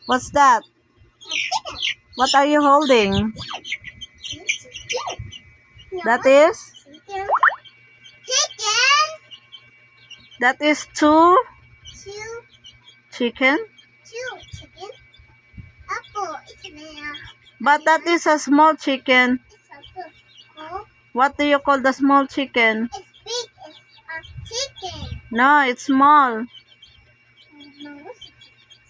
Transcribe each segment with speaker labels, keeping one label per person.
Speaker 1: What's that? What are you holding? That is? That is two chicken? But that is a small chicken. What do you call the small chicken?
Speaker 2: It's big as a chicken.
Speaker 1: No, it's small.
Speaker 2: No, it's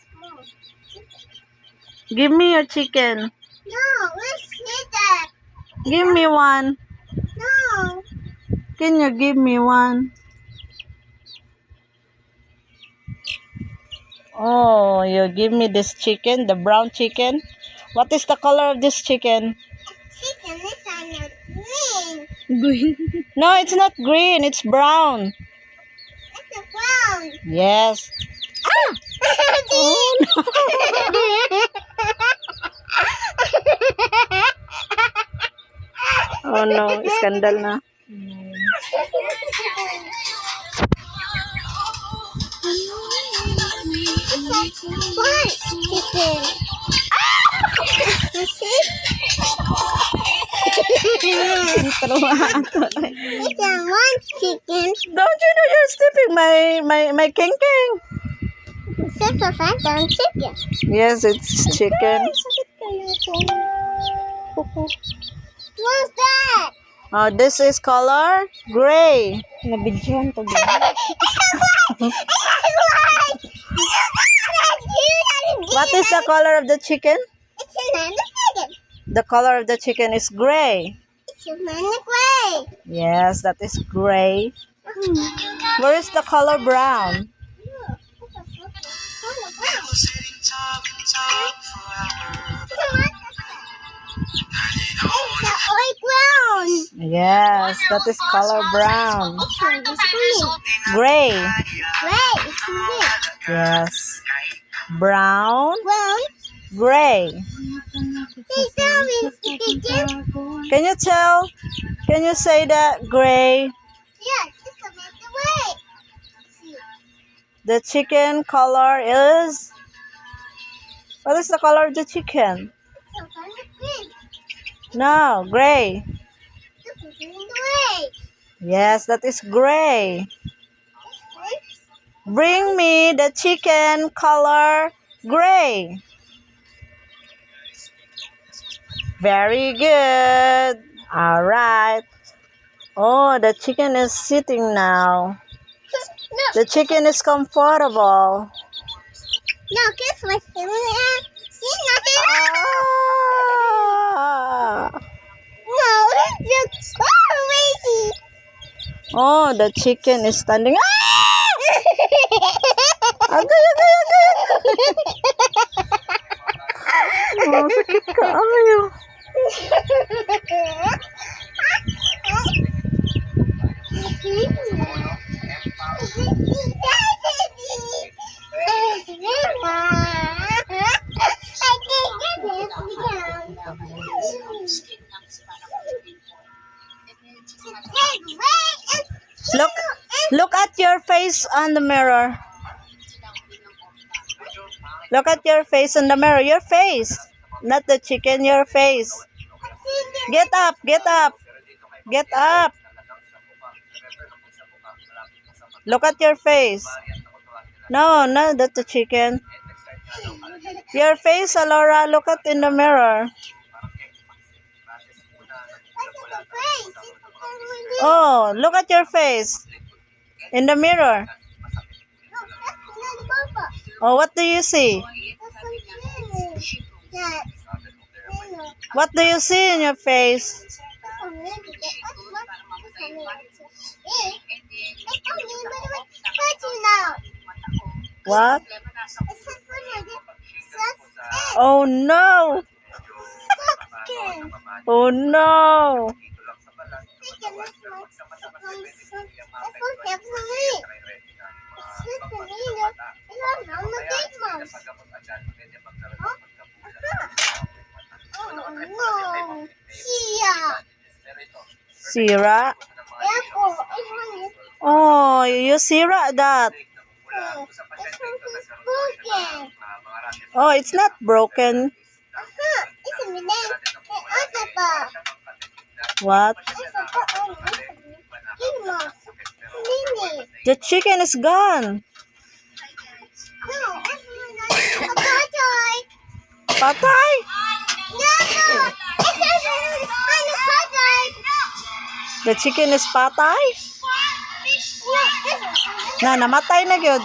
Speaker 2: small chicken.
Speaker 1: Give me your chicken.
Speaker 2: No, let's see that.
Speaker 1: Give me one.
Speaker 2: No.
Speaker 1: Can you give me one? Oh, you give me this chicken, the brown chicken. What is the color of this chicken?
Speaker 2: Chicken is not green.
Speaker 1: Green. No, it's not green. It's brown.
Speaker 2: It's a brown.
Speaker 1: Yes. Ah! Oh, no. Oh no, skandal na.
Speaker 2: What? Chicken. See?
Speaker 1: It's
Speaker 2: It's a one chicken.
Speaker 1: Don't you know you're stepping my king king?
Speaker 2: It's a phantom chicken.
Speaker 1: Yes, it's chicken.
Speaker 2: What's that?
Speaker 1: Oh, this is color gray. Nabidyohan to What is the color of the chicken?
Speaker 2: It's another chicken.
Speaker 1: The color of the chicken is gray.
Speaker 2: It's another gray.
Speaker 1: Yes, that is gray. Where is the color brown? Yes, that is color brown. Gray. Yes. Brown. Gray. Can you tell? Can you say that gray? The chicken color is? What is the color of the chicken? No, gray. Yes, that is gray. Bring me the chicken color gray. Very good. All right. Oh, the chicken is sitting now. The chicken is comfortable.
Speaker 2: No, guess what? She's not
Speaker 1: Ah.
Speaker 2: No, it's crazy.
Speaker 1: Oh, the chicken is standing. Agay, agay, agay. Oh, sakit ka. Ayaw. Look at your face on the mirror. Look at your face in the mirror. Your face. Not the chicken, your face. Get up, get up. Get up. Look at your face. No, not that the chicken. Your face, Alora. Look at in the mirror. Oh, look at your face. In the mirror. Oh, what do you see? What do you see in your face? What? Oh no! Oh no! Sira? Oh, you Sira that.
Speaker 2: This one is broken.
Speaker 1: Oh, it's not broken.
Speaker 2: It's a minute. It's a ball.
Speaker 1: What?
Speaker 2: It's a ball. Mini.
Speaker 1: The chicken is gone.
Speaker 2: No, it's a toy.
Speaker 1: Patay?
Speaker 2: No, it's a toy.
Speaker 1: The chicken is patay?
Speaker 2: No,
Speaker 1: Na, namatay na gyud.